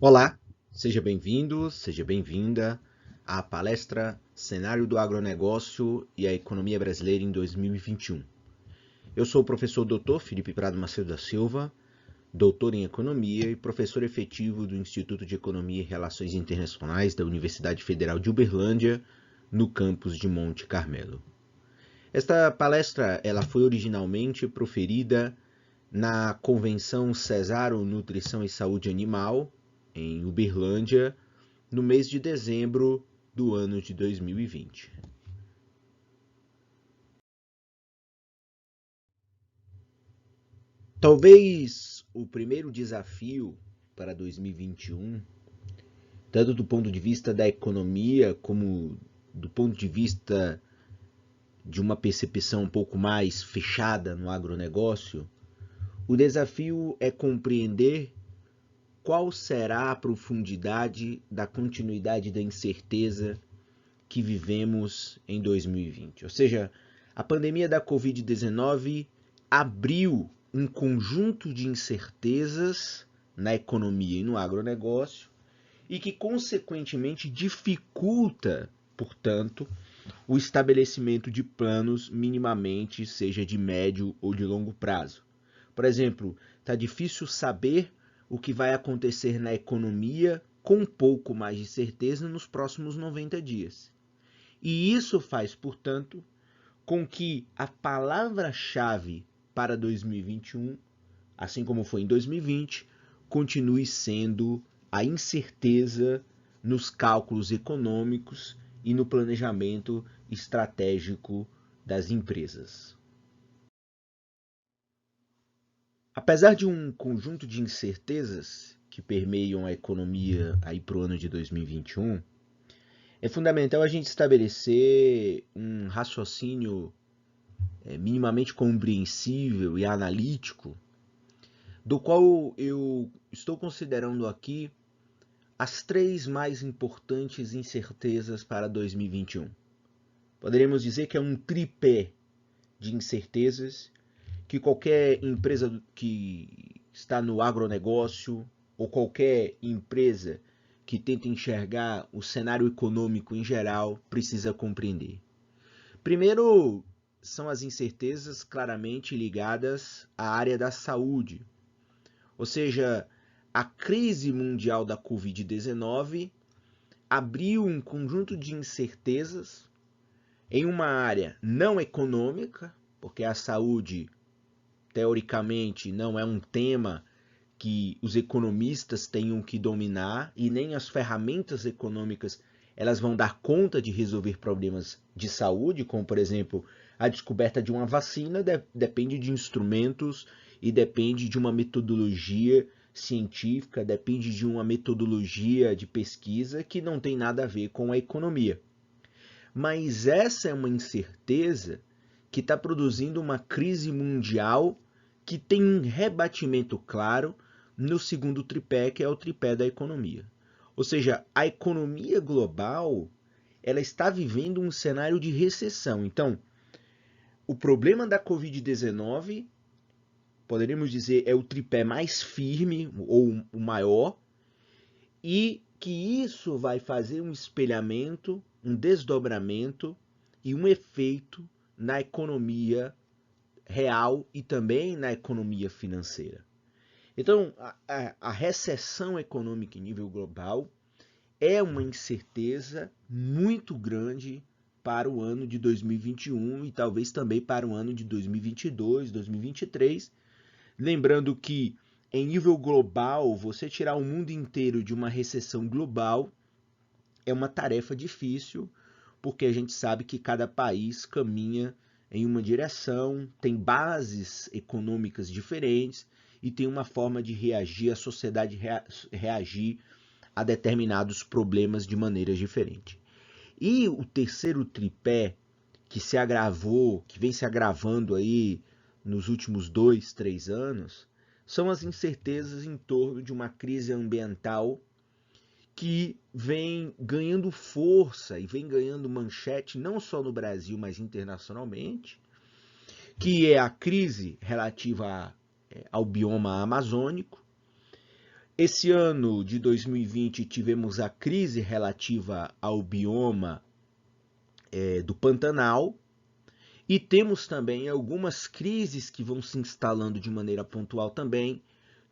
Olá, seja bem-vindo, seja bem-vinda à palestra Cenário do Agronegócio e a Economia Brasileira em 2021. Eu sou o professor Dr. Felipe Prado Macedo da Silva, doutor em Economia e professor efetivo do Instituto de Economia e Relações Internacionais da Universidade Federal de Uberlândia, no campus de Monte Carmelo. Esta palestra ela foi originalmente proferida na Convenção Cesaro Nutrição e Saúde Animal, em Uberlândia, no mês de dezembro do ano de 2020. Talvez o primeiro desafio para 2021, tanto do ponto de vista da economia como do ponto de vista de uma percepção um pouco mais fechada no agronegócio, o desafio é compreender qual será a profundidade da continuidade da incerteza que vivemos em 2020. Ou seja, a pandemia da Covid-19 abriu um conjunto de incertezas na economia e no agronegócio e que, consequentemente, dificulta, portanto, o estabelecimento de planos minimamente, seja de médio ou de longo prazo. Por exemplo, está difícil saber o que vai acontecer na economia com um pouco mais de certeza nos próximos 90 dias. E isso faz, portanto, com que a palavra-chave para 2021, assim como foi em 2020, continue sendo a incerteza nos cálculos econômicos e no planejamento estratégico das empresas. Apesar de um conjunto de incertezas que permeiam a economia aí para o ano de 2021, é fundamental a gente estabelecer um raciocínio minimamente compreensível e analítico, do qual eu estou considerando aqui as três mais importantes incertezas para 2021. Poderíamos dizer que é um tripé de incertezas que qualquer empresa que está no agronegócio ou qualquer empresa que tenta enxergar o cenário econômico em geral precisa compreender. Primeiro, são as incertezas claramente ligadas à área da saúde, ou seja, a crise mundial da Covid-19 abriu um conjunto de incertezas em uma área não econômica, porque a saúde, teoricamente, não é um tema que os economistas tenham que dominar e nem as ferramentas econômicas elas vão dar conta de resolver problemas de saúde, como por exemplo a descoberta de uma vacina depende de instrumentos e depende de uma metodologia científica, depende de uma metodologia de pesquisa que não tem nada a ver com a economia. Mas essa é uma incerteza que está produzindo uma crise mundial que tem um rebatimento claro no segundo tripé, que é o tripé da economia. Ou seja, a economia global ela está vivendo um cenário de recessão. Então, o problema da Covid-19, poderíamos dizer, é o tripé mais firme ou o maior, e que isso vai fazer um espelhamento, um desdobramento e um efeito na economia real e também na economia financeira. Então, a recessão econômica em nível global é uma incerteza muito grande para o ano de 2021 e talvez também para o ano de 2022, 2023. Lembrando que, em nível global, você tirar o mundo inteiro de uma recessão global é uma tarefa difícil, porque a gente sabe que cada país caminha em uma direção, tem bases econômicas diferentes e tem uma forma de reagir, a sociedade reagir a determinados problemas de maneiras diferentes. E o terceiro tripé que se agravou, que vem se agravando aí nos últimos 2, 3 anos, são as incertezas em torno de uma crise ambiental que vem ganhando força e vem ganhando manchete não só no Brasil, mas internacionalmente, que é a crise relativa ao bioma amazônico, Esse ano de 2020 tivemos a crise relativa ao bioma do Pantanal e temos também algumas crises que vão se instalando de maneira pontual também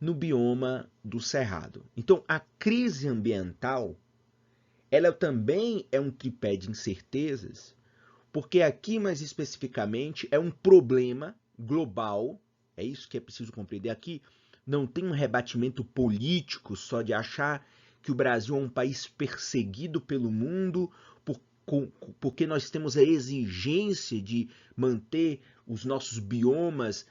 no bioma do Cerrado. Então, a crise ambiental, ela também é um tripé de incertezas, porque aqui, mais especificamente, é um problema global, é isso que é preciso compreender aqui. Não tem um rebatimento político só de achar que o Brasil é um país perseguido pelo mundo porque nós temos a exigência de manter os nossos biomas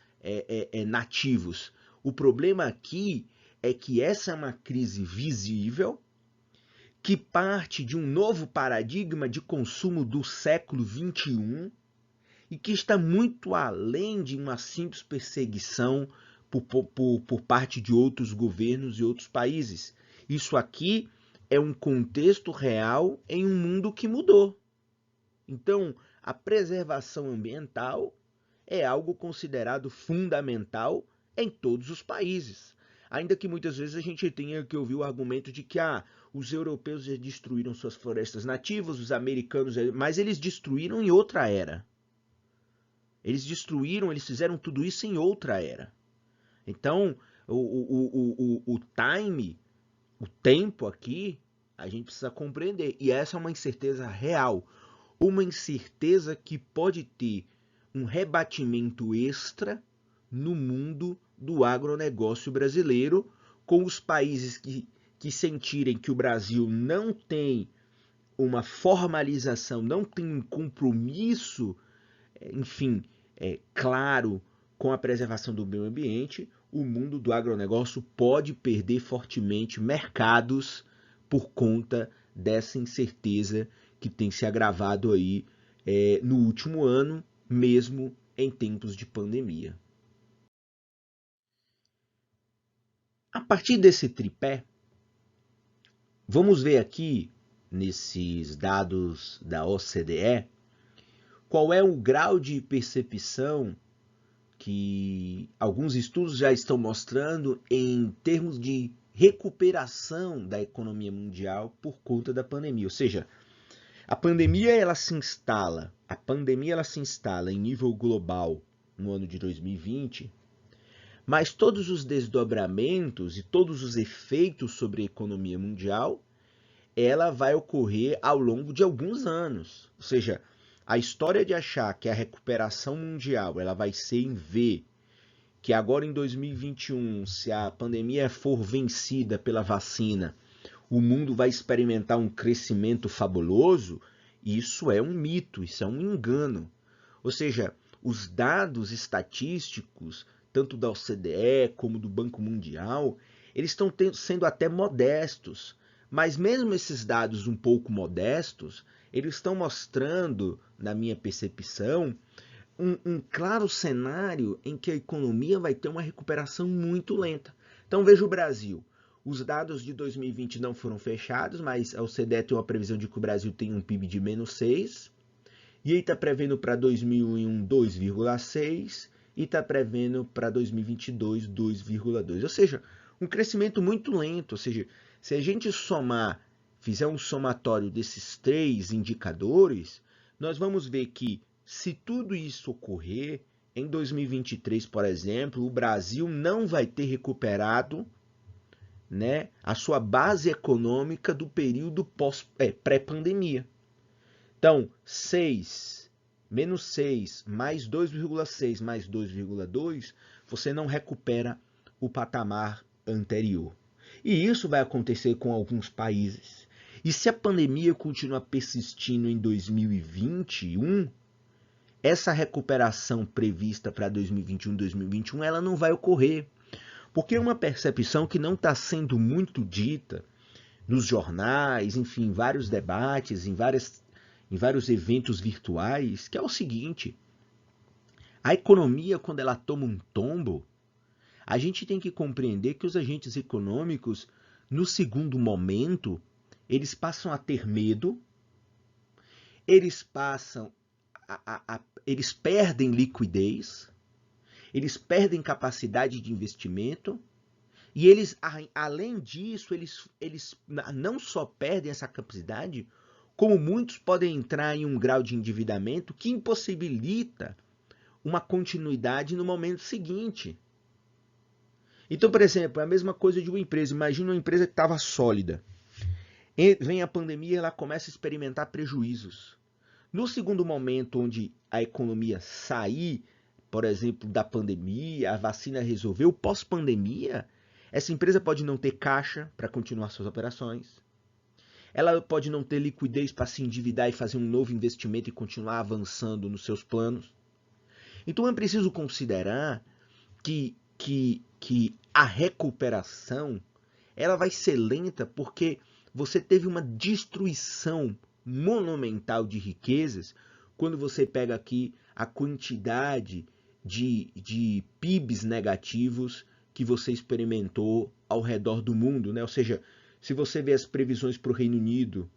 nativos. O problema aqui é que essa é uma crise visível que parte de um novo paradigma de consumo do século XXI e que está muito além de uma simples perseguição por parte de outros governos e outros países. Isso aqui é um contexto real em um mundo que mudou. Então, a preservação ambiental é algo considerado fundamental em todos os países. Ainda que muitas vezes a gente tenha que ouvir o argumento de que os europeus já destruíram suas florestas nativas, os americanos, mas eles destruíram em outra era. Eles fizeram tudo isso em outra era. Então, o time, o tempo aqui, a gente precisa compreender. E essa é uma incerteza real. Uma incerteza que pode ter um rebatimento extra no mundo do agronegócio brasileiro, com os países que sentirem que o Brasil não tem uma formalização, não tem um compromisso, enfim, claro, com a preservação do meio ambiente, o mundo do agronegócio pode perder fortemente mercados por conta dessa incerteza que tem se agravado aí no último ano, mesmo em tempos de pandemia. A partir desse tripé, vamos ver aqui, nesses dados da OCDE, qual é o grau de percepção que alguns estudos já estão mostrando em termos de recuperação da economia mundial por conta da pandemia. Ou seja, a pandemia ela se instala em nível global no ano de 2020, mas todos os desdobramentos e todos os efeitos sobre a economia mundial, ela vai ocorrer ao longo de alguns anos. Ou seja, a história de achar que a recuperação mundial ela vai ser em V, que agora em 2021, se a pandemia for vencida pela vacina, o mundo vai experimentar um crescimento fabuloso, isso é um mito, isso é um engano. Ou seja, os dados estatísticos, tanto da OCDE como do Banco Mundial, eles estão sendo até modestos. Mas mesmo esses dados um pouco modestos, eles estão mostrando, na minha percepção, um claro cenário em que a economia vai ter uma recuperação muito lenta. Então veja o Brasil. Os dados de 2020 não foram fechados, mas a OCDE tem uma previsão de que o Brasil tem um PIB de menos 6, e aí está prevendo para 2001 2,6 e está prevendo para 2022 2,2. Ou seja, um crescimento muito lento. Ou seja, se a gente fizer um somatório desses três indicadores, nós vamos ver que se tudo isso ocorrer, em 2023, por exemplo, o Brasil não vai ter recuperado, né, a sua base econômica do período pré-pandemia. Então, menos 6, mais 2,6, mais 2,2, você não recupera o patamar anterior. E isso vai acontecer com alguns países. E se a pandemia continuar persistindo em 2021, essa recuperação prevista para 2021 e 2021, ela não vai ocorrer. Porque é uma percepção que não está sendo muito dita nos jornais, enfim, em vários debates, em vários eventos virtuais, que é o seguinte: a economia, quando ela toma um tombo, a gente tem que compreender que os agentes econômicos, no segundo momento, eles passam a ter medo, eles perdem liquidez, eles perdem capacidade de investimento E eles, além disso, eles não só perdem essa capacidade, como muitos podem entrar em um grau de endividamento que impossibilita uma continuidade no momento seguinte. Então, por exemplo, é a mesma coisa de uma empresa. Imagina uma empresa que estava sólida. Vem a pandemia e ela começa a experimentar prejuízos. No segundo momento, onde a economia sair, por exemplo, da pandemia, a vacina resolveu, pós-pandemia, essa empresa pode não ter caixa para continuar suas operações. Ela pode não ter liquidez para se endividar e fazer um novo investimento e continuar avançando nos seus planos. Então é preciso considerar que a recuperação ela vai ser lenta porque você teve uma destruição monumental de riquezas quando você pega aqui a quantidade de PIBs negativos que você experimentou ao redor do mundo, né? Ou seja, se você vê as previsões para o Reino Unido,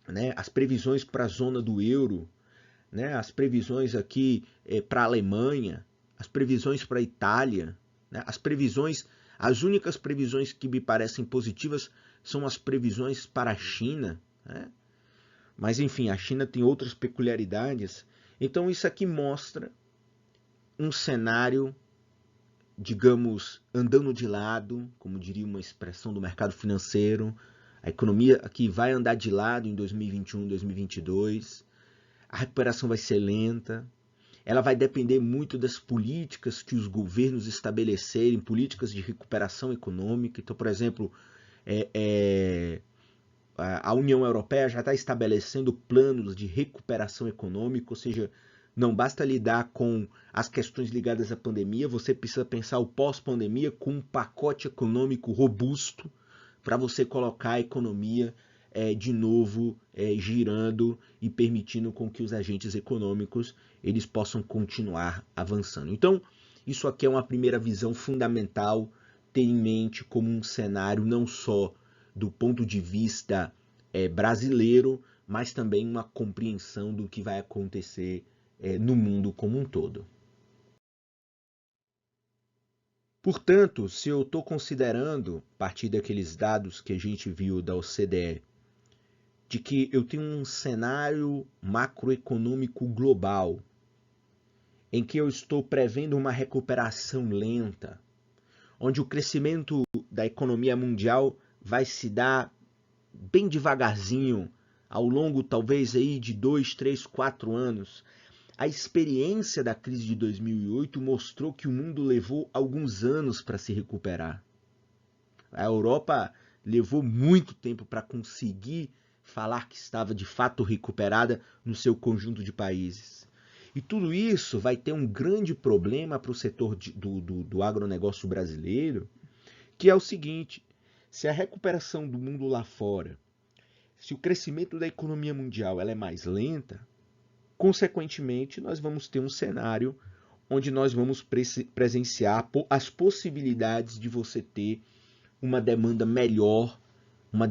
né? As previsões para a zona do euro, né? As previsões aqui para a Alemanha, as previsões para a Itália, né? As únicas previsões que me parecem positivas são as previsões para a China, né? Mas enfim, a China tem outras peculiaridades. Então isso aqui mostra um cenário, digamos, andando de lado, como diria uma expressão do mercado financeiro. A economia aqui vai andar de lado em 2021, 2022. A recuperação vai ser lenta. Ela vai depender muito das políticas que os governos estabelecerem, políticas de recuperação econômica. Então, por exemplo, a União Europeia já está estabelecendo planos de recuperação econômica, ou seja, não basta lidar com as questões ligadas à pandemia, você precisa pensar o pós-pandemia com um pacote econômico robusto para você colocar a economia de novo girando e permitindo com que os agentes econômicos eles possam continuar avançando. Então, isso aqui é uma primeira visão fundamental, ter em mente como um cenário não só do ponto de vista brasileiro, mas também uma compreensão do que vai acontecer no mundo como um todo. Portanto, se eu estou considerando, a partir daqueles dados que a gente viu da OCDE, de que eu tenho um cenário macroeconômico global, em que eu estou prevendo uma recuperação lenta, onde o crescimento da economia mundial vai se dar bem devagarzinho, ao longo talvez aí de 2, 3, 4 anos. A experiência da crise de 2008 mostrou que o mundo levou alguns anos para se recuperar. A Europa levou muito tempo para conseguir falar que estava de fato recuperada no seu conjunto de países. E tudo isso vai ter um grande problema para o setor do agronegócio brasileiro, que é o seguinte: se a recuperação do mundo lá fora, se o crescimento da economia mundial ela é mais lenta, consequentemente nós vamos ter um cenário onde nós vamos presenciar as possibilidades de você ter uma demanda melhor, uma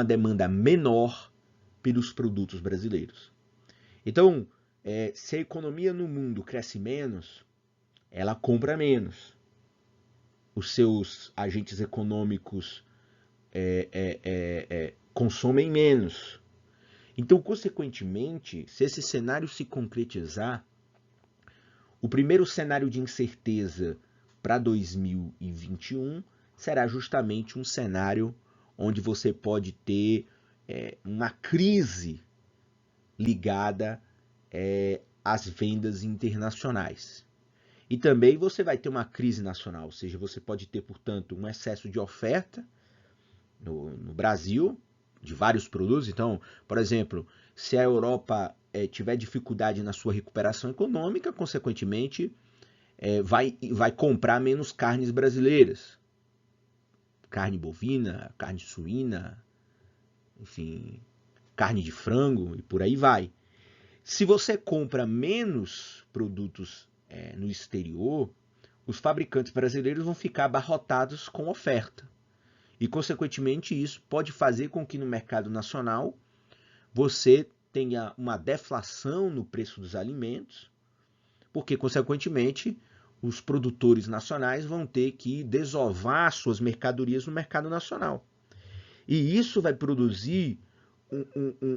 demanda menor pelos produtos brasileiros. Então, se a economia no mundo cresce menos, ela compra menos. Os seus agentes econômicos consomem menos. Então, consequentemente, se esse cenário se concretizar, o primeiro cenário de incerteza para 2021 será justamente um cenário onde você pode ter uma crise ligada às vendas internacionais. E também você vai ter uma crise nacional, ou seja, você pode ter, portanto, um excesso de oferta no Brasil, de vários produtos. Então, por exemplo, se a Europa tiver dificuldade na sua recuperação econômica, consequentemente, vai comprar menos carnes brasileiras. Carne bovina, carne suína, enfim, carne de frango e por aí vai. Se você compra menos produtos no exterior, os fabricantes brasileiros vão ficar abarrotados com oferta. E, consequentemente, isso pode fazer com que no mercado nacional você tenha uma deflação no preço dos alimentos, porque, consequentemente, os produtores nacionais vão ter que desovar suas mercadorias no mercado nacional. E isso vai produzir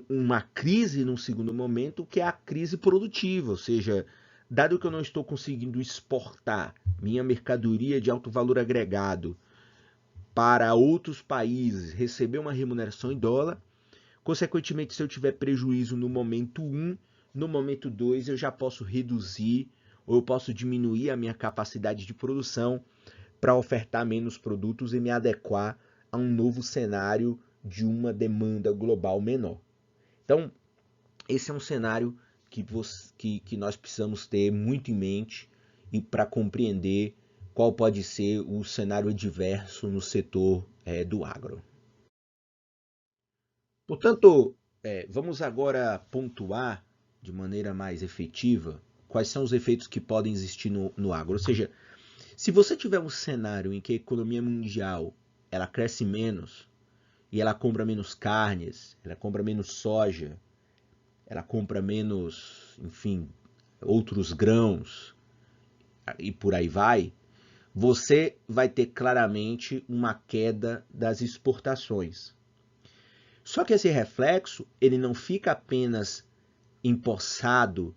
uma crise num segundo momento, que é a crise produtiva, ou seja, dado que eu não estou conseguindo exportar minha mercadoria de alto valor agregado para outros países, receber uma remuneração em dólar, consequentemente, se eu tiver prejuízo no momento 1, no momento 2 eu já posso reduzir ou eu posso diminuir a minha capacidade de produção para ofertar menos produtos e me adequar a um novo cenário de uma demanda global menor. Então, esse é um cenário que nós precisamos ter muito em mente e para compreender qual pode ser o cenário adverso no setor do agro. Portanto, vamos agora pontuar de maneira mais efetiva quais são os efeitos que podem existir no agro. Ou seja, se você tiver um cenário em que a economia mundial ela cresce menos e ela compra menos carnes, ela compra menos soja, ela compra menos, enfim, outros grãos e por aí vai, você vai ter claramente uma queda das exportações. Só que esse reflexo ele não fica apenas empossado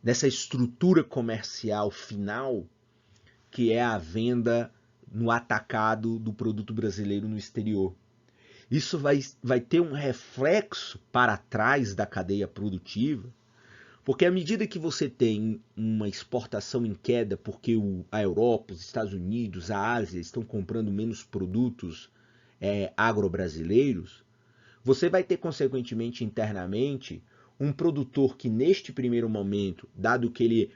nessa estrutura comercial final, que é a venda no atacado do produto brasileiro no exterior. Isso vai ter um reflexo para trás da cadeia produtiva, porque à medida que você tem uma exportação em queda, porque a Europa, os Estados Unidos, a Ásia estão comprando menos produtos agro-brasileiros, você vai ter, consequentemente, internamente, um produtor que neste primeiro momento, dado que ele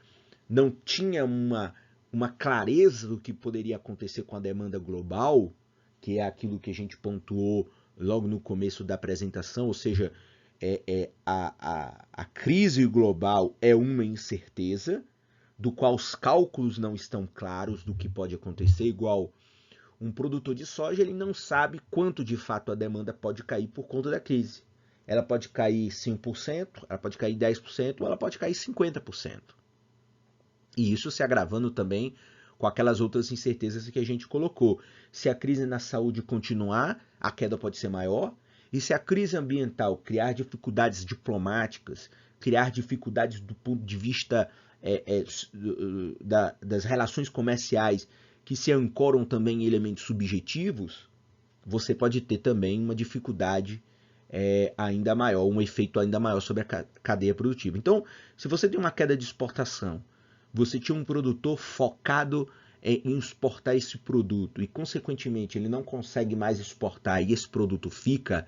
não tinha uma clareza do que poderia acontecer com a demanda global, que é aquilo que a gente pontuou logo no começo da apresentação, ou seja, a crise global é uma incerteza, do qual os cálculos não estão claros do que pode acontecer, igual um produtor de soja, ele não sabe quanto de fato a demanda pode cair por conta da crise. Ela pode cair 5%, ela pode cair 10%, ou ela pode cair 50%. E isso se agravando também com aquelas outras incertezas que a gente colocou. Se a crise na saúde continuar, a queda pode ser maior. E se a crise ambiental criar dificuldades diplomáticas, criar dificuldades do ponto de vista das relações comerciais, que se ancoram também em elementos subjetivos, você pode ter também uma dificuldade ainda maior, um efeito ainda maior sobre a cadeia produtiva. Então, se você tem uma queda de exportação, você tinha um produtor focado em exportar esse produto e, consequentemente, ele não consegue mais exportar e esse produto fica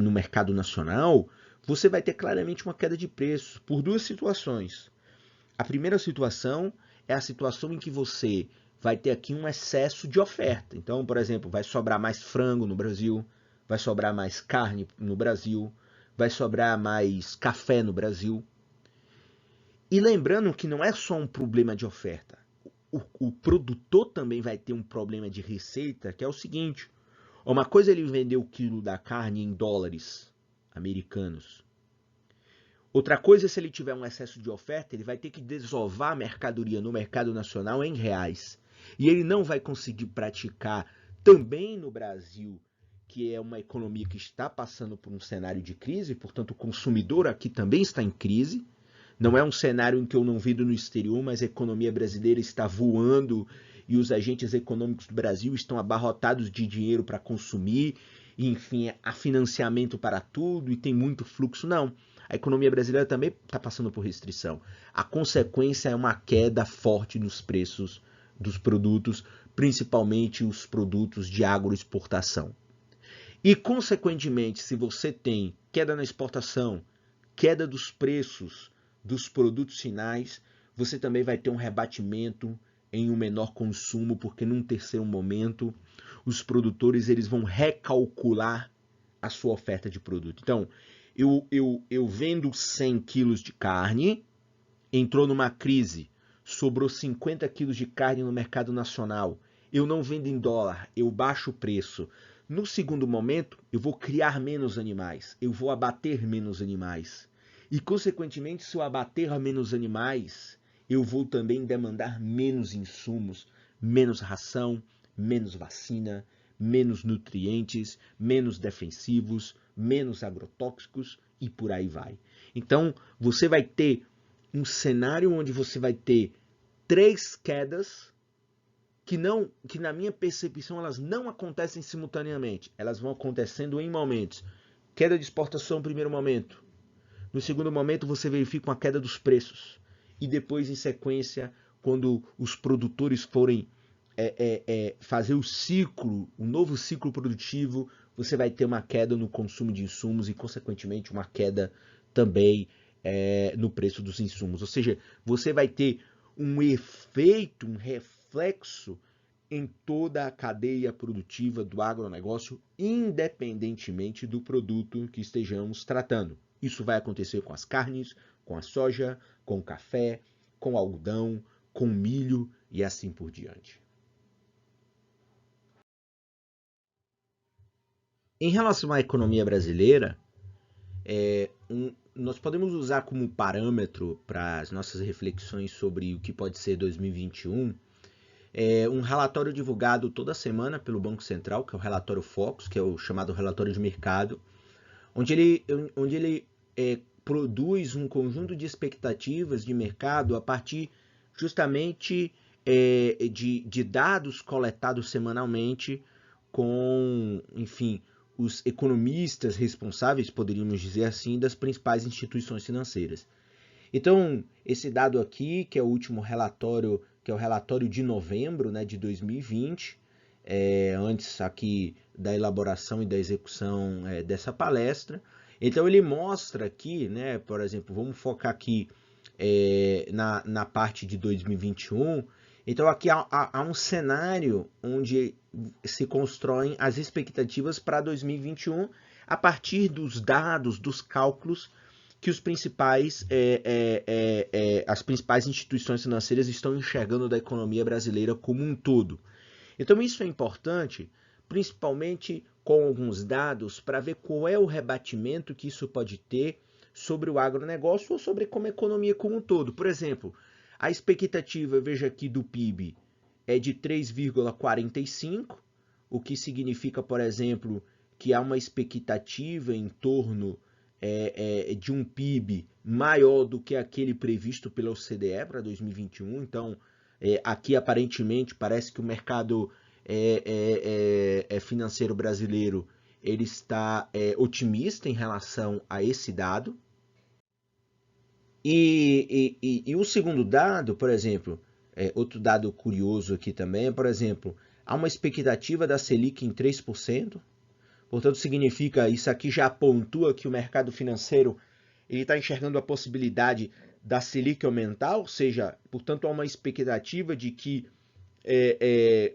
no mercado nacional, você vai ter claramente uma queda de preços por duas situações. A primeira situação é a situação em que você vai ter aqui um excesso de oferta. Então, por exemplo, vai sobrar mais frango no Brasil, vai sobrar mais carne no Brasil, vai sobrar mais café no Brasil. E lembrando que não é só um problema de oferta. O produtor também vai ter um problema de receita, que é o seguinte: uma coisa é ele vender o quilo da carne em dólares americanos. Outra coisa é se ele tiver um excesso de oferta, ele vai ter que desovar a mercadoria no mercado nacional em reais. E ele não vai conseguir praticar também no Brasil, que é uma economia que está passando por um cenário de crise, portanto o consumidor aqui também está em crise. Não é um cenário em que eu não vendo no exterior, mas a economia brasileira está voando e os agentes econômicos do Brasil estão abarrotados de dinheiro para consumir, e, enfim, há financiamento para tudo e tem muito fluxo. Não, a economia brasileira também está passando por restrição. A consequência é uma queda forte nos preços dos produtos, principalmente os produtos de agroexportação. E, consequentemente, se você tem queda na exportação, queda dos preços dos produtos finais, você também vai ter um rebatimento em um menor consumo, porque num terceiro momento os produtores eles vão recalcular a sua oferta de produto. Então, eu vendo 100 quilos de carne, entrou numa crise, sobrou 50 quilos de carne no mercado nacional, eu não vendo em dólar, eu baixo o preço. No segundo momento, eu vou criar menos animais, eu vou abater menos animais. E, consequentemente, se eu abater menos animais, eu vou também demandar menos insumos, menos ração, menos vacina, menos nutrientes, menos defensivos, menos agrotóxicos e por aí vai. Então, você vai ter um cenário onde você vai ter 3 quedas que na minha percepção elas não acontecem simultaneamente, elas vão acontecendo em momentos. Queda de exportação no primeiro momento. No segundo momento você verifica uma queda dos preços. E depois, em sequência, quando os produtores forem fazer o novo ciclo produtivo, você vai ter uma queda no consumo de insumos e, consequentemente, uma queda também no preço dos insumos. Ou seja, você vai ter um efeito, um reflexo em toda a cadeia produtiva do agronegócio, independentemente do produto que estejamos tratando. Isso vai acontecer com as carnes, com a soja, com o café, com o algodão, com o milho e assim por diante. Em relação à economia brasileira, nós podemos usar como parâmetro para as nossas reflexões sobre o que pode ser 2021 um relatório divulgado toda semana pelo Banco Central, que é o relatório Focus, que é o chamado relatório de mercado, onde ele produz um conjunto de expectativas de mercado a partir justamente de dados coletados semanalmente com, enfim, os economistas responsáveis, poderíamos dizer assim, das principais instituições financeiras. Então, esse dado aqui, que é o último relatório, que é o relatório de novembro, né, de 2020, antes aqui da elaboração e da execução dessa palestra. Então, ele mostra aqui, né, por exemplo, vamos focar aqui na parte de 2021. Então, aqui há um cenário onde se constroem as expectativas para 2021 a partir dos dados, dos cálculos que as principais instituições financeiras estão enxergando da economia brasileira como um todo. Então isso é importante, principalmente com alguns dados, para ver qual é o rebatimento que isso pode ter sobre o agronegócio ou sobre como a economia como um todo. Por exemplo, a expectativa, veja aqui, do PIB é de 3,45, o que significa, por exemplo, que há uma expectativa em torno de um PIB maior do que aquele previsto pela OCDE para 2021. Então, aqui aparentemente parece que o mercado financeiro brasileiro ele está otimista em relação a esse dado. E o segundo dado, por exemplo, outro dado curioso aqui também é, por exemplo, há uma expectativa da Selic em 3%. Portanto, significa, isso aqui já pontua que o mercado financeiro está enxergando a possibilidade da Selic aumentar, ou seja, portanto, há uma expectativa de que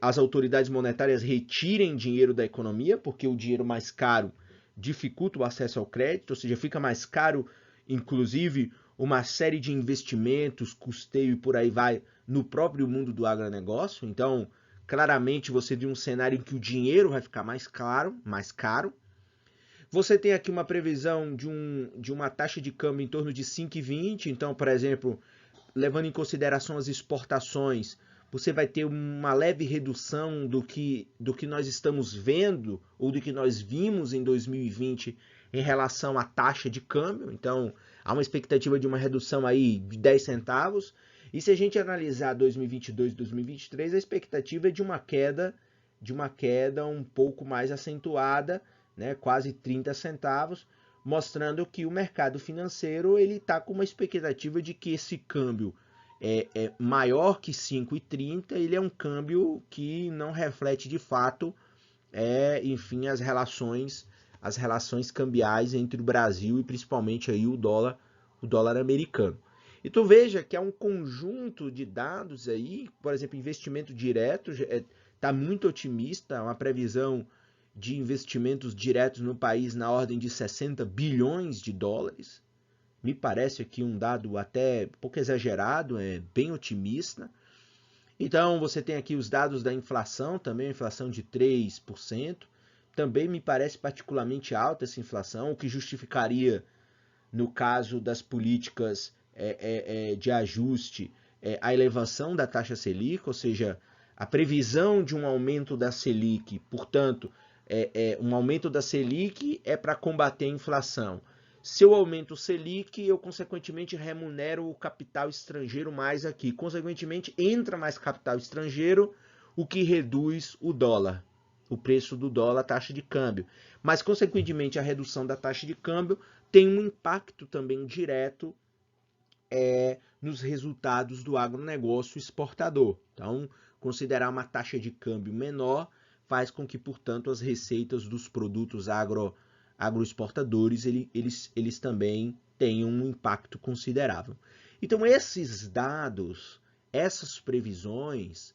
as autoridades monetárias retirem dinheiro da economia, porque o dinheiro mais caro dificulta o acesso ao crédito, ou seja, fica mais caro, inclusive, uma série de investimentos, custeio e por aí vai, no próprio mundo do agronegócio. Então, claramente você tem um cenário em que o dinheiro vai ficar mais caro. Você tem aqui uma previsão de uma taxa de câmbio em torno de 5,20. Então, por exemplo, levando em consideração as exportações, você vai ter uma leve redução do que nós estamos vendo ou do que nós vimos em 2020 em relação à taxa de câmbio. Então, há uma expectativa de uma redução aí de 10 centavos. E se a gente analisar 2022 e 2023, a expectativa é de uma queda um pouco mais acentuada, né, quase 30 centavos, mostrando que o mercado financeiro ele está com uma expectativa de que esse câmbio é maior que 5,30, ele é um câmbio que não reflete de fato, enfim, as relações cambiais entre o Brasil e principalmente aí o dólar americano. Então veja que há um conjunto de dados aí, por exemplo, investimento direto está muito otimista, uma previsão de investimentos diretos no país na ordem de 60 bilhões de dólares. Me parece aqui um dado até um pouco exagerado, bem otimista. Então você tem aqui os dados da inflação também, a inflação de 3%. Também me parece particularmente alta essa inflação, o que justificaria no caso das políticas de ajuste, a elevação da taxa Selic, ou seja, a previsão de um aumento da Selic, portanto, um aumento da Selic é para combater a inflação. Se eu aumento o Selic, eu consequentemente remunero o capital estrangeiro mais aqui. Consequentemente, entra mais capital estrangeiro, o que reduz o dólar, o preço do dólar, a taxa de câmbio. Mas, consequentemente, a redução da taxa de câmbio tem um impacto também direto nos resultados do agronegócio exportador. Então, considerar uma taxa de câmbio menor faz com que, portanto, as receitas dos produtos agroexportadores eles também tenham um impacto considerável. Então, esses dados, essas previsões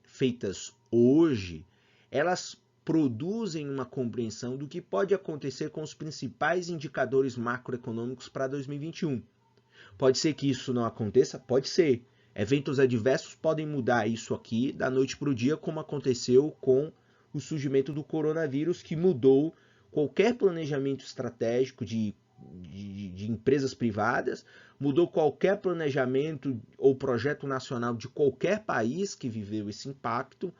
feitas hoje, elas produzem uma compreensão do que pode acontecer com os principais indicadores macroeconômicos para 2021. Pode ser que isso não aconteça? Pode ser. Eventos adversos podem mudar isso aqui da noite para o dia, como aconteceu com o surgimento do coronavírus, que mudou qualquer planejamento estratégico de empresas privadas, mudou qualquer planejamento ou projeto nacional de qualquer país que viveu esse impacto.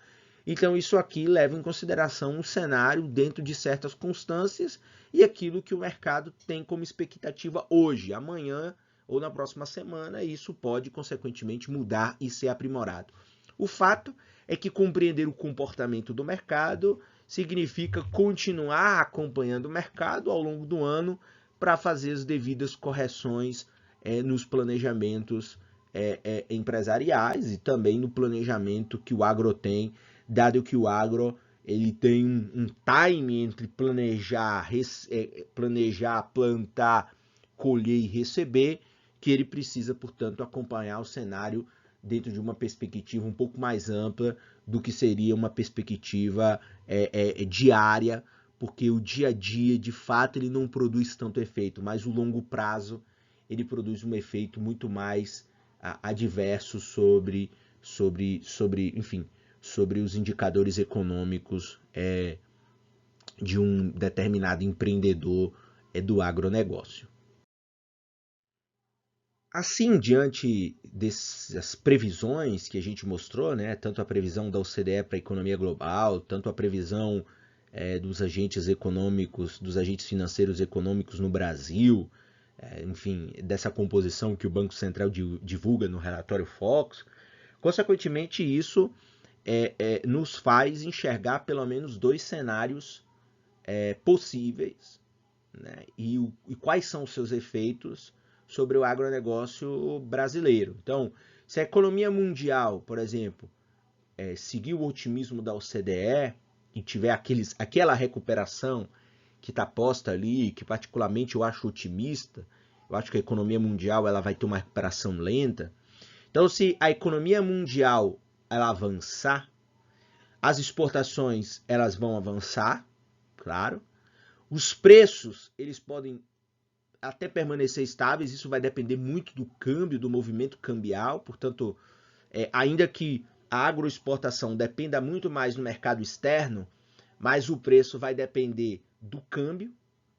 Então, isso aqui leva em consideração um cenário dentro de certas constâncias e aquilo que o mercado tem como expectativa hoje, amanhã ou na próxima semana, e isso pode, consequentemente, mudar e ser aprimorado. O fato é que compreender o comportamento do mercado significa continuar acompanhando o mercado ao longo do ano para fazer as devidas correções nos planejamentos empresariais e também no planejamento que o agro tem, dado que o agro ele tem um time entre planejar, plantar, colher e receber, que ele precisa, portanto, acompanhar o cenário dentro de uma perspectiva um pouco mais ampla do que seria uma perspectiva diária, porque o dia a dia, de fato, ele não produz tanto efeito, mas o longo prazo ele produz um efeito muito mais adverso sobre os indicadores econômicos de um determinado empreendedor do agronegócio. Assim, diante dessas previsões que a gente mostrou, né, tanto a previsão da OCDE para a economia global, tanto a previsão dos agentes econômicos, dos agentes financeiros econômicos no Brasil, enfim, dessa composição que o Banco Central divulga no relatório Focus, consequentemente isso nos faz enxergar pelo menos dois cenários possíveis, né, e quais são os seus efeitos sobre o agronegócio brasileiro. Então, se a economia mundial, por exemplo, seguir o otimismo da OCDE e tiver aquela recuperação que está posta ali, que particularmente eu acho otimista, eu acho que a economia mundial ela vai ter uma recuperação lenta. Então, se a economia mundial ela avançar, as exportações elas vão avançar, claro. Os preços eles podem até permanecer estáveis, isso vai depender muito do câmbio, do movimento cambial, portanto, ainda que a agroexportação dependa muito mais do mercado externo, mas o preço vai depender do câmbio,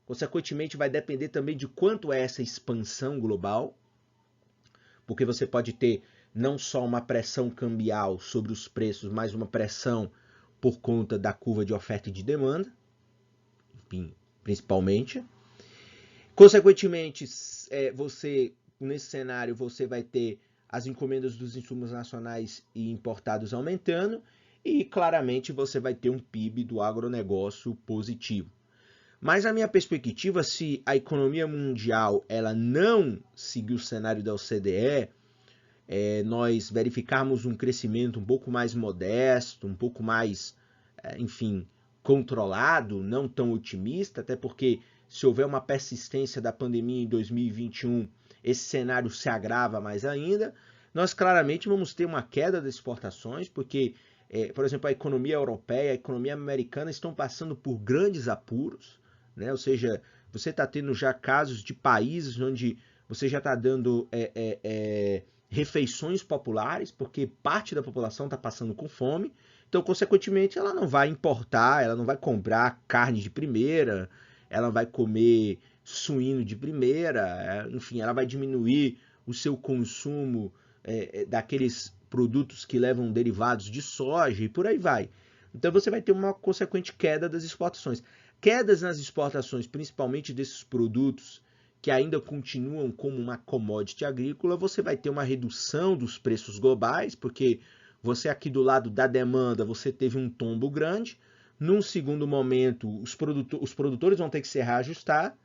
consequentemente vai depender também de quanto é essa expansão global, porque você pode ter não só uma pressão cambial sobre os preços, mas uma pressão por conta da curva de oferta e de demanda, enfim, principalmente. Consequentemente, nesse cenário, você vai ter as encomendas dos insumos nacionais e importados aumentando e, claramente, você vai ter um PIB do agronegócio positivo. Mas, na minha perspectiva, se a economia mundial ela não seguir o cenário da OCDE, nós verificarmos um crescimento um pouco mais modesto, um pouco mais, enfim, controlado, não tão otimista, até porque se houver uma persistência da pandemia em 2021, esse cenário se agrava mais ainda, nós claramente vamos ter uma queda das exportações, porque, por exemplo, a economia europeia, a economia americana estão passando por grandes apuros, né? Ou seja, você está tendo já casos de países onde você já está dando refeições populares, porque parte da população está passando com fome, então, consequentemente, ela não vai importar, ela não vai comprar carne de primeira, ela vai comer suíno de primeira, enfim, ela vai diminuir o seu consumo daqueles produtos que levam derivados de soja e por aí vai. Então você vai ter uma consequente queda das exportações. Quedas nas exportações, principalmente desses produtos que ainda continuam como uma commodity agrícola, você vai ter uma redução dos preços globais, porque você aqui do lado da demanda, você teve um tombo grande. Num segundo momento, os produtores vão ter que se reajustar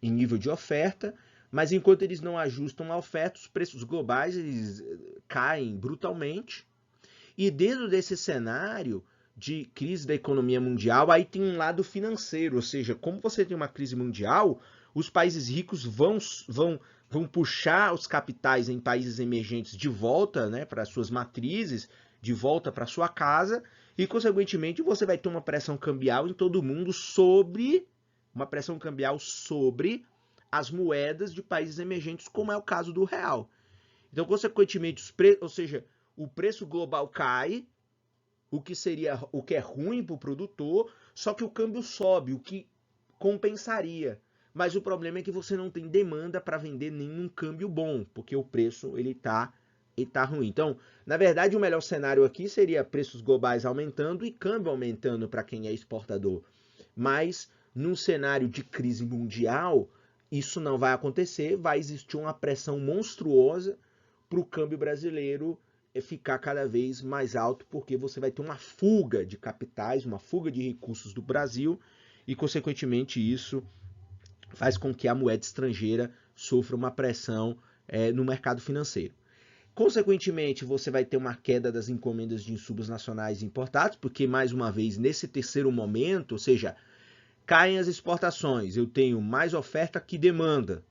em nível de oferta, mas enquanto eles não ajustam a oferta, os preços globais eles caem brutalmente. E dentro desse cenário de crise da economia mundial, aí tem um lado financeiro, ou seja, como você tem uma crise mundial, os países ricos vão puxar os capitais em países emergentes de volta, né, para suas matrizes, de volta para sua casa, e consequentemente você vai ter uma pressão cambial em todo mundo sobre as moedas de países emergentes, como é o caso do real. Então, consequentemente, ou seja, o preço global cai, o que é ruim para o produtor, só que o câmbio sobe, o que compensaria. Mas o problema é que você não tem demanda para vender nenhum câmbio bom, porque o preço ele tá ruim. Então, na verdade, o melhor cenário aqui seria preços globais aumentando e câmbio aumentando para quem é exportador. Mas num cenário de crise mundial, isso não vai acontecer, vai existir uma pressão monstruosa para o câmbio brasileiro ficar cada vez mais alto, porque você vai ter uma fuga de capitais, uma fuga de recursos do Brasil, e consequentemente isso faz com que a moeda estrangeira sofra uma pressão no mercado financeiro. Consequentemente, você vai ter uma queda das encomendas de insumos nacionais importados, porque, mais uma vez, nesse terceiro momento, ou seja, caem as exportações, eu tenho mais oferta que demanda,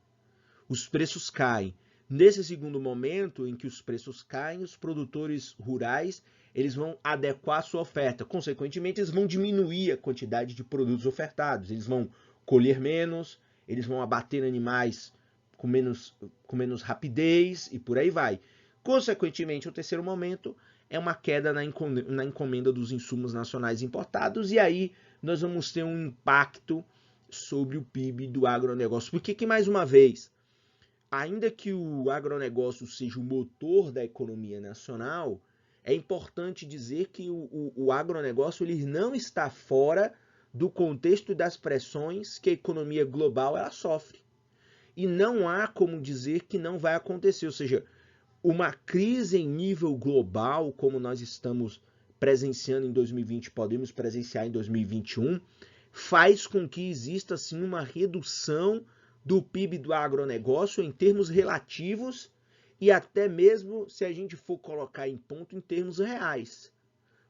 os preços caem. Nesse segundo momento em que os preços caem, os produtores rurais eles vão adequar a sua oferta. Consequentemente, eles vão diminuir a quantidade de produtos ofertados. Eles vão colher menos, eles vão abater animais com menos rapidez e por aí vai. Consequentemente, o terceiro momento é uma queda na encomenda dos insumos nacionais importados, e aí nós vamos ter um impacto sobre o PIB do agronegócio. Porque que, mais uma vez, ainda que o agronegócio seja o motor da economia nacional, é importante dizer que o agronegócio ele não está fora do contexto das pressões que a economia global ela sofre. E não há como dizer que não vai acontecer, ou seja, uma crise em nível global, como nós estamos presenciando em 2020, podemos presenciar em 2021, faz com que exista sim uma redução do PIB do agronegócio em termos relativos e até mesmo se a gente for colocar em ponto em termos reais.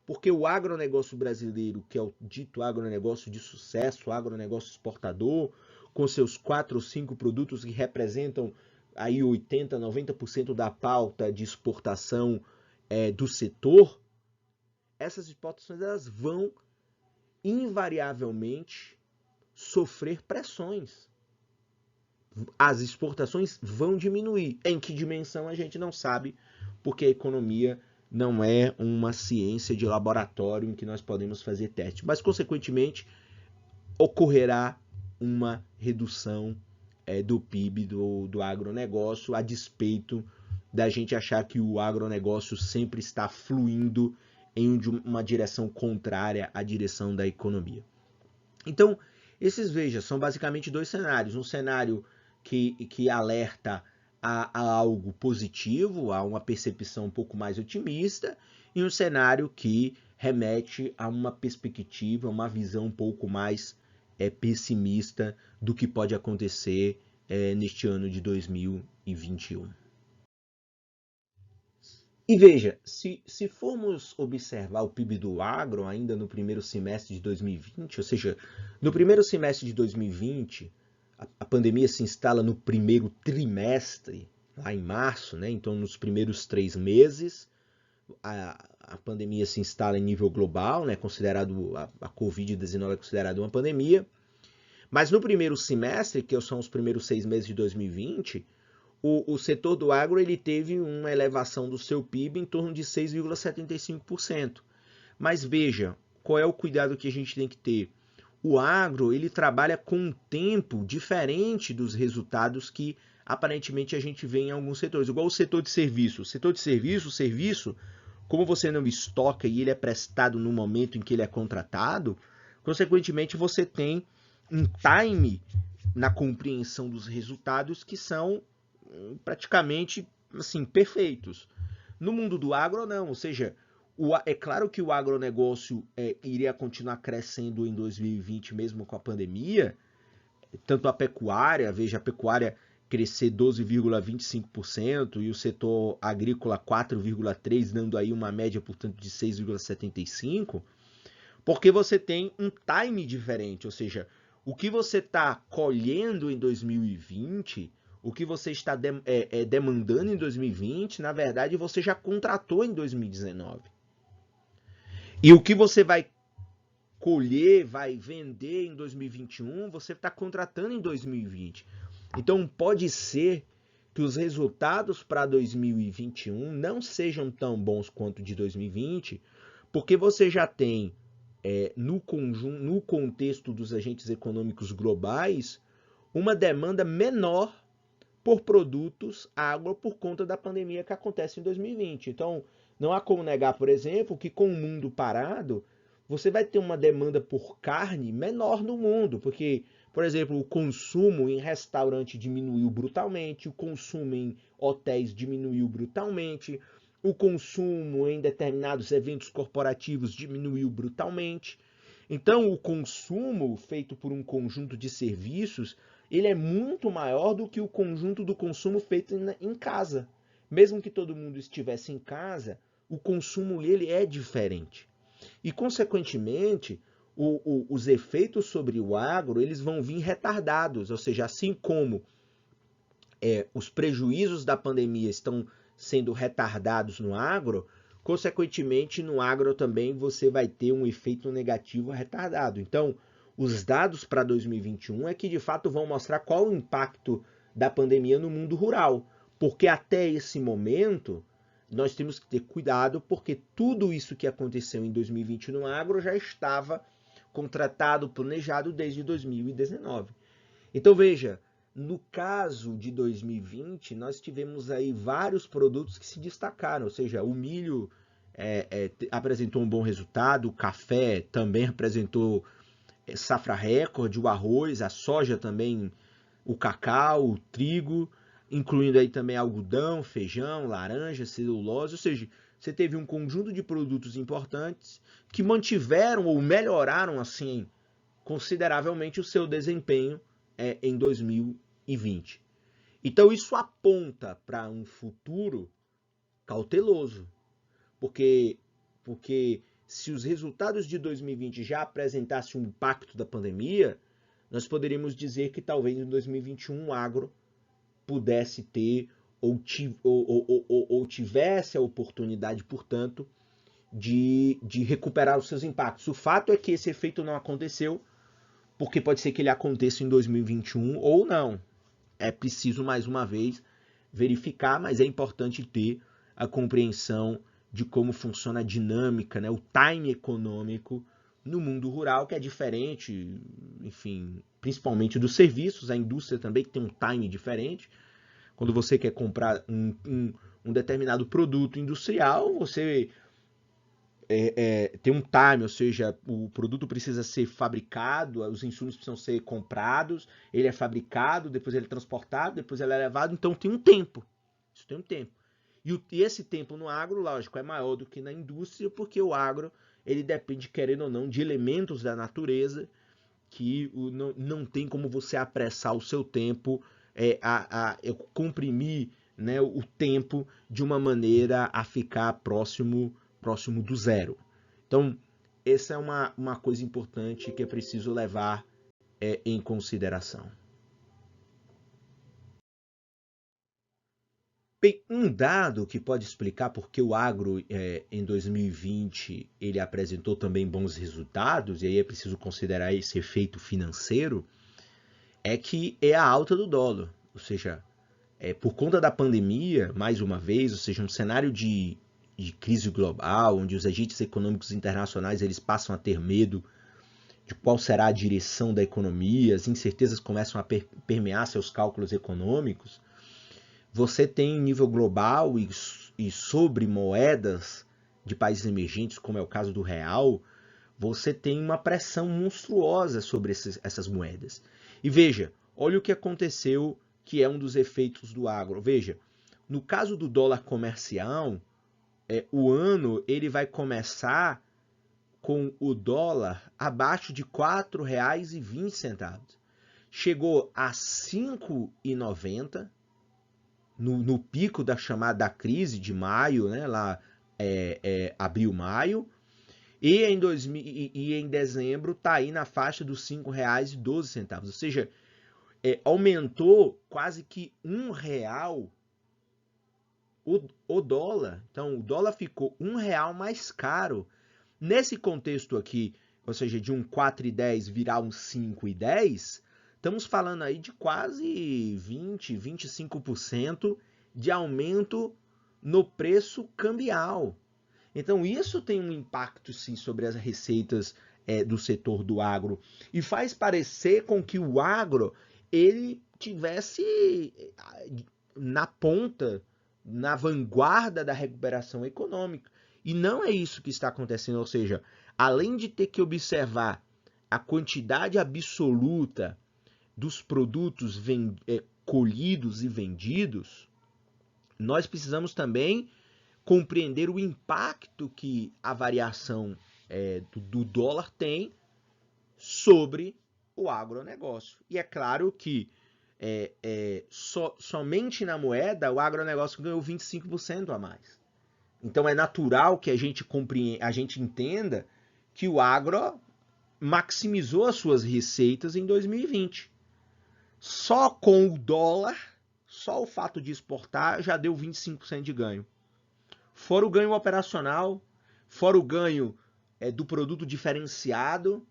Porque o agronegócio brasileiro, que é o dito agronegócio de sucesso, o agronegócio exportador, com seus 4 ou 5 produtos que representam aí 80, 90% da pauta de exportação do setor, essas exportações elas vão invariavelmente sofrer pressões. As exportações vão diminuir. Em que dimensão a gente não sabe, porque a economia não é uma ciência de laboratório em que nós podemos fazer testes. Mas, consequentemente, ocorrerá uma redução do PIB do agronegócio, a despeito da gente achar que o agronegócio sempre está fluindo em uma direção contrária à direção da economia. Então, esses, veja, são basicamente dois cenários. Um cenário que alerta a algo positivo, a uma percepção um pouco mais otimista, e um cenário que remete a uma perspectiva, uma visão um pouco mais pessimista do que pode acontecer neste ano de 2021. E veja, se formos observar o PIB do agro ainda no primeiro semestre de 2020, ou seja, no primeiro semestre de 2020, a pandemia se instala no primeiro trimestre, lá em março, né? Então nos primeiros 3 meses, a pandemia se instala em nível global, né? Considerado a Covid-19 é considerada uma pandemia. Mas no primeiro semestre, que são os primeiros 6 meses de 2020, o setor do agro ele teve uma elevação do seu PIB em torno de 6,75%. Mas veja, qual é o cuidado que a gente tem que ter? o agro ele trabalha com um tempo diferente dos resultados que aparentemente a gente vê em alguns setores, igual o setor de serviço. O setor de serviço, o serviço, como você não estoca e ele é prestado no momento em que ele é contratado, consequentemente você tem um time na compreensão dos resultados que são praticamente assim perfeitos. No mundo do agro, não, ou seja, é claro que o agronegócio iria continuar crescendo em 2020, mesmo com a pandemia, tanto a pecuária, veja, a pecuária crescer 12,25% e o setor agrícola 4,3%, dando aí uma média, portanto, de 6,75%, porque você tem um time diferente, ou seja, o que você está colhendo em 2020, o que você está demandando em 2020, na verdade, você já contratou em 2019. E o que você vai colher, vai vender em 2021, você está contratando em 2020. Então, pode ser que os resultados para 2021 não sejam tão bons quanto de 2020, porque você já tem, no contexto dos agentes econômicos globais, uma demanda menor por produtos agro por conta da pandemia que acontece em 2020. Então, não há como negar, por exemplo, que com o mundo parado, você vai ter uma demanda por carne menor no mundo, porque, por exemplo, o consumo em restaurante diminuiu brutalmente, o consumo em hotéis diminuiu brutalmente, o consumo em determinados eventos corporativos diminuiu brutalmente. Então, o consumo feito por um conjunto de serviços, ele é muito maior do que o conjunto do consumo feito em casa. Mesmo que todo mundo estivesse em casa, o consumo ele é diferente. E, consequentemente, os efeitos sobre o agro eles vão vir retardados, ou seja, assim como os prejuízos da pandemia estão sendo retardados no agro, consequentemente, no agro também você vai ter um efeito negativo retardado. Então, os dados para 2021 é que de fato vão mostrar qual o impacto da pandemia no mundo rural, porque até esse momento nós temos que ter cuidado, porque tudo isso que aconteceu em 2020 no agro já estava contratado, planejado desde 2019. Então veja, no caso de 2020, nós tivemos aí vários produtos que se destacaram, ou seja, o milho apresentou um bom resultado, o café também apresentou safra recorde, o arroz, a soja também, o cacau, o trigo, incluindo aí também algodão, feijão, laranja, celulose, ou seja, você teve um conjunto de produtos importantes que mantiveram ou melhoraram assim consideravelmente o seu desempenho em 2020. Então isso aponta para um futuro cauteloso, porque se os resultados de 2020 já apresentassem um impacto da pandemia, nós poderíamos dizer que talvez em 2021 o agro pudesse ter ou tivesse a oportunidade, portanto, de recuperar os seus impactos. O fato é que esse efeito não aconteceu, porque pode ser que ele aconteça em 2021 ou não. É preciso, mais uma vez, verificar, mas é importante ter a compreensão de como funciona a dinâmica, né, o time econômico no mundo rural, que é diferente, enfim, principalmente dos serviços, a indústria também tem um time diferente. Quando você quer comprar um determinado produto industrial, você tem um time, ou seja, o produto precisa ser fabricado, os insumos precisam ser comprados, ele é fabricado, depois ele é transportado, depois ele é levado, então tem um tempo. Isso tem um tempo. E esse tempo no agro, lógico, é maior do que na indústria, porque o agro ele depende, querendo ou não, de elementos da natureza que não tem como você apressar o seu tempo, comprimir, né, o tempo de uma maneira a ficar próximo do zero. Então, essa é uma coisa importante que é preciso levar em consideração. Bem, um dado que pode explicar por que o agro em 2020 ele apresentou também bons resultados, e aí é preciso considerar esse efeito financeiro, é que é a alta do dólar. Ou seja, por conta da pandemia, mais uma vez, ou seja, um cenário de crise global, onde os agentes econômicos internacionais eles passam a ter medo de qual será a direção da economia, as incertezas começam a permear seus cálculos econômicos, você tem em nível global e sobre moedas de países emergentes, como é o caso do real, você tem uma pressão monstruosa sobre essas moedas. E veja, olha o que aconteceu, que é um dos efeitos do agro. Veja, no caso do dólar comercial, o ano ele vai começar com o dólar abaixo de R$ 4,20. Chegou a R$ 5,90 no pico da chamada crise de maio, né, lá abril, maio, e em dezembro está aí na faixa dos R$ 5,12. Ou seja, aumentou quase que R$ 1 o dólar. Então, o dólar ficou R$ 1 mais caro. Nesse contexto aqui, ou seja, de um 4,10 virar um 5,10, estamos falando aí de quase 20, 25% de aumento no preço cambial. Então, isso tem um impacto, sim, sobre as receitas do setor do agro e faz parecer com que o agro ele tivesse na ponta, na vanguarda da recuperação econômica. E não é isso que está acontecendo, ou seja, além de ter que observar a quantidade absoluta dos produtos colhidos e vendidos, nós precisamos também compreender o impacto que a variação do dólar tem sobre o agronegócio. E é claro que somente na moeda o agronegócio ganhou 25% a mais. Então é natural que a gente entenda que o agro maximizou as suas receitas em 2020. Só com o dólar, só o fato de exportar já deu 25% de ganho. Fora o ganho operacional, fora o ganho do produto diferenciado,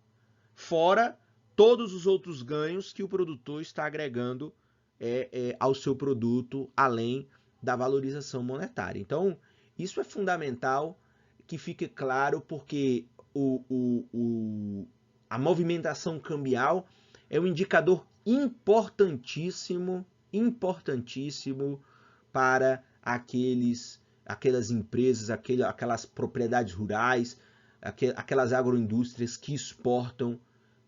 fora todos os outros ganhos que o produtor está agregando ao seu produto, além da valorização monetária. Então, isso é fundamental que fique claro, porque a movimentação cambial é um indicador importantíssimo para aquelas empresas, aquelas propriedades rurais, aquelas agroindústrias que exportam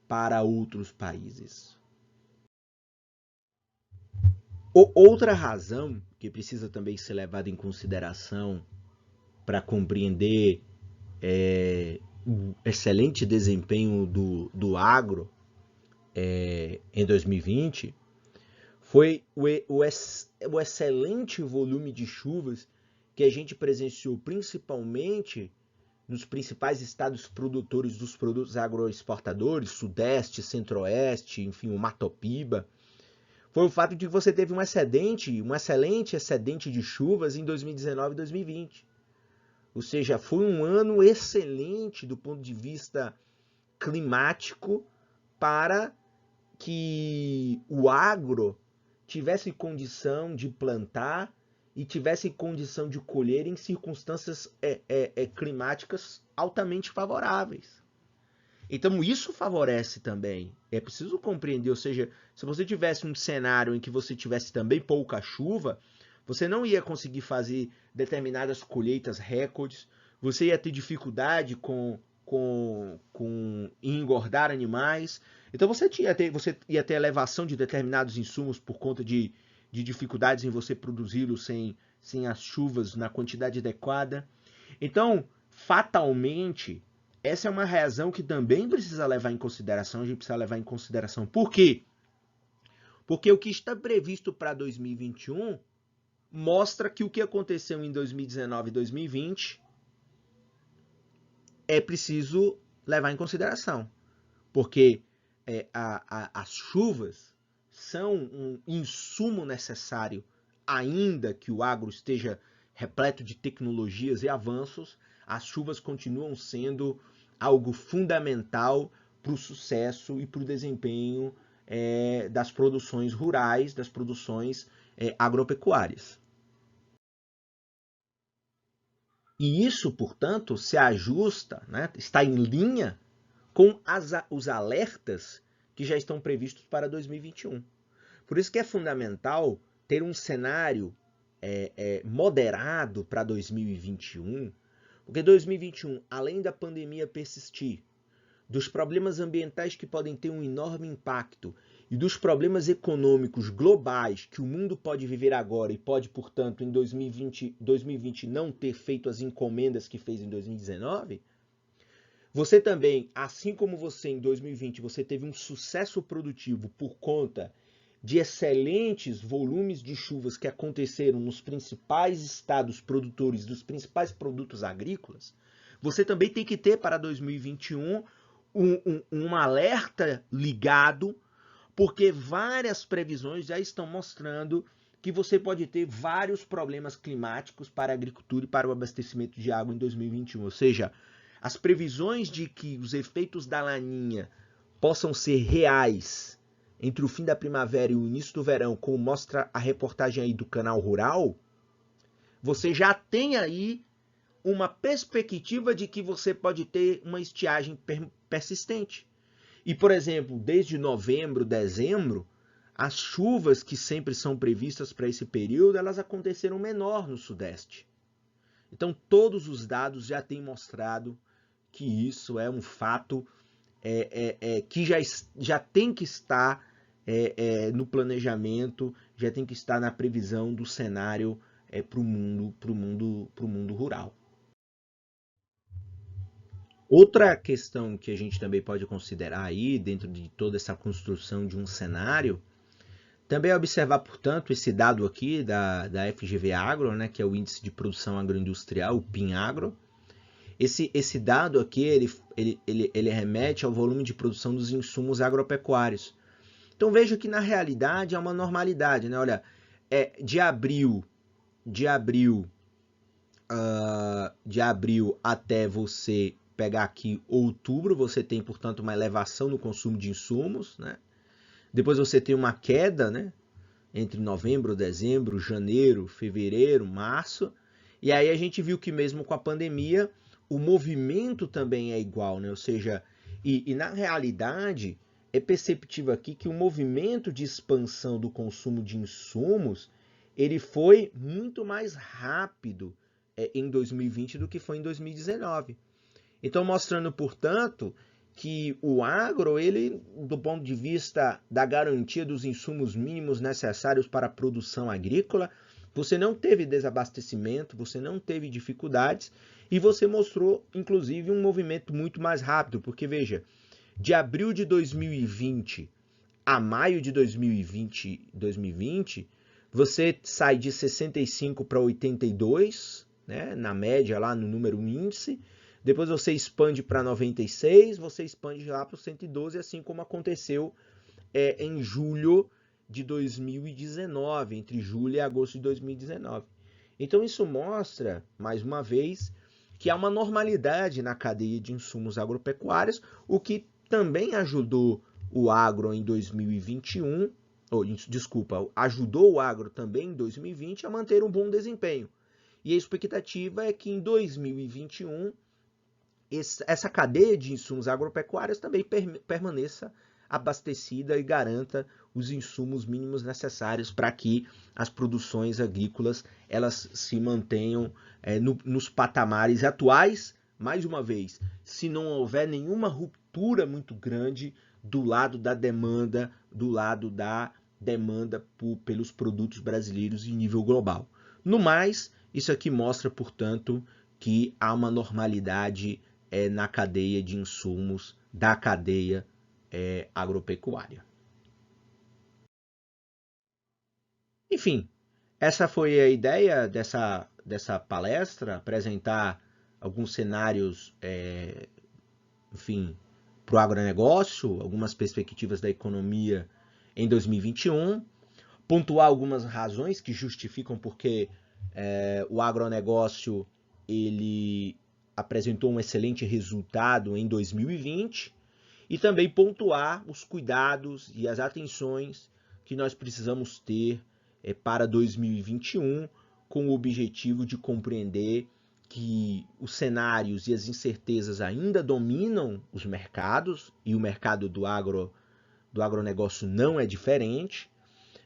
para outros países. Outra razão que precisa também ser levada em consideração para compreender o excelente desempenho do agro em 2020 foi o excelente volume de chuvas que a gente presenciou, principalmente nos principais estados produtores dos produtos agroexportadores, Sudeste, Centro-Oeste, enfim, o Mato Piba. Foi o fato de que você teve um excelente excedente de chuvas em 2019 e 2020. Ou seja, foi um ano excelente do ponto de vista climático para que o agro tivesse condição de plantar e tivesse condição de colher em circunstâncias climáticas altamente favoráveis. Então isso favorece também. É preciso compreender, ou seja, se você tivesse um cenário em que você tivesse também pouca chuva, você não ia conseguir fazer determinadas colheitas recordes, você ia ter dificuldade em engordar animais. Então você ia ter elevação de determinados insumos por conta de dificuldades em você produzi-los sem as chuvas na quantidade adequada. Então, fatalmente, essa é uma razão que também precisa levar em consideração, a gente precisa levar em consideração. Por quê? Porque o que está previsto para 2021 mostra que o que aconteceu em 2019 e 2020 é preciso levar em consideração. Porque as chuvas são um insumo necessário, ainda que o agro esteja repleto de tecnologias e avanços, as chuvas continuam sendo algo fundamental para o sucesso e para o desempenho das produções rurais, das produções agropecuárias. E isso, portanto, se ajusta, né, está em linha com os alertas que já estão previstos para 2021. Por isso que é fundamental ter um cenário moderado para 2021, porque 2021, além da pandemia persistir, dos problemas ambientais que podem ter um enorme impacto e dos problemas econômicos globais que o mundo pode viver agora e pode, portanto, em 2020 não ter feito as encomendas que fez em 2019, você também, assim como você em 2020, você teve um sucesso produtivo por conta de excelentes volumes de chuvas que aconteceram nos principais estados produtores dos principais produtos agrícolas, você também tem que ter para 2021 um alerta ligado, porque várias previsões já estão mostrando que você pode ter vários problemas climáticos para a agricultura e para o abastecimento de água em 2021. Ou seja, as previsões de que os efeitos da Laninha possam ser reais entre o fim da primavera e o início do verão, como mostra a reportagem aí do Canal Rural, você já tem aí uma perspectiva de que você pode ter uma estiagem persistente. E, por exemplo, desde novembro, dezembro, as chuvas que sempre são previstas para esse período, elas aconteceram menor no Sudeste. Então, todos os dados já têm mostrado que isso é um fato que já tem que estar no planejamento, já tem que estar na previsão do cenário para o mundo rural. Outra questão que a gente também pode considerar aí, dentro de toda essa construção de um cenário, também é observar, portanto, esse dado aqui da FGV Agro, né, que é o Índice de Produção Agroindustrial, o PIN-Agro. Esse dado aqui, ele remete ao volume de produção dos insumos agropecuários. Então veja que na realidade é uma normalidade, né? Olha, de abril até você pegar aqui outubro, você tem, portanto, uma elevação no consumo de insumos, né? Depois você tem uma queda, né? Entre novembro, dezembro, janeiro, fevereiro, março. E aí a gente viu que mesmo com a pandemia, o movimento também é igual, né? Ou seja, e na realidade é perceptível aqui que o movimento de expansão do consumo de insumos, ele foi muito mais rápido em 2020 do que foi em 2019. Então, mostrando, portanto, que o agro, ele, do ponto de vista da garantia dos insumos mínimos necessários para a produção agrícola, você não teve desabastecimento, você não teve dificuldades e você mostrou, inclusive, um movimento muito mais rápido, porque veja, de abril de 2020 a maio de 2020, você sai de 65 para 82, né, na média lá no número índice. Depois você expande para 96, você expande lá para o 112, assim como aconteceu em julho de 2019, entre julho e agosto de 2019. Então isso mostra, mais uma vez, que há uma normalidade na cadeia de insumos agropecuários, o que também ajudou o agro em 2021, ajudou o agro também em 2020 a manter um bom desempenho. E a expectativa é que em 2021 essa cadeia de insumos agropecuários também permaneça abastecida e garanta os insumos mínimos necessários para que as produções agrícolas elas se mantenham nos patamares atuais. Mais uma vez, se não houver nenhuma ruptura muito grande do lado da demanda, pelos produtos brasileiros em nível global. No mais, isso aqui mostra, portanto, que há uma normalidade na cadeia de insumos da cadeia agropecuária. Enfim, essa foi a ideia dessa palestra, apresentar alguns cenários, para o agronegócio, algumas perspectivas da economia em 2021, pontuar algumas razões que justificam porque o agronegócio ele apresentou um excelente resultado em 2020 e também pontuar os cuidados e as atenções que nós precisamos ter para 2021 com o objetivo de compreender que os cenários e as incertezas ainda dominam os mercados, e o mercado do agronegócio não é diferente,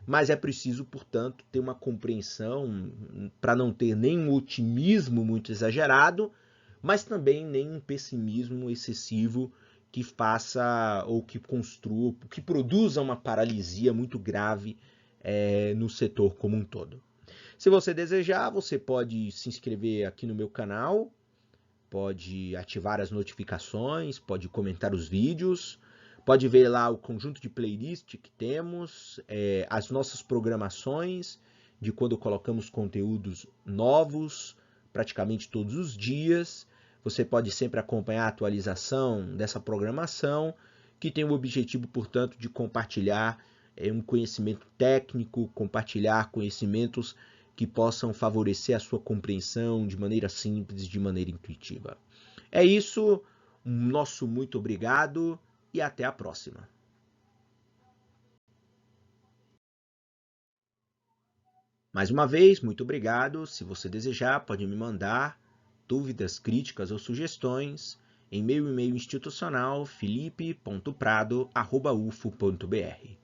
mas é preciso, portanto, ter uma compreensão para não ter nenhum otimismo muito exagerado, mas também nenhum pessimismo excessivo que faça ou que construa, que produza uma paralisia muito grave no setor como um todo. Se você desejar, você pode se inscrever aqui no meu canal, pode ativar as notificações, pode comentar os vídeos, pode ver lá o conjunto de playlist que temos, as nossas programações de quando colocamos conteúdos novos, praticamente todos os dias. Você pode sempre acompanhar a atualização dessa programação, que tem o objetivo, portanto, de compartilhar um conhecimento técnico, compartilhar conhecimentos que possam favorecer a sua compreensão de maneira simples, de maneira intuitiva. É isso, nosso muito obrigado e até a próxima. Mais uma vez, muito obrigado. Se você desejar, pode me mandar dúvidas, críticas ou sugestões em meu e-mail institucional felipe.prado@ufo.br.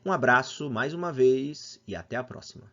Um abraço mais uma vez e até a próxima.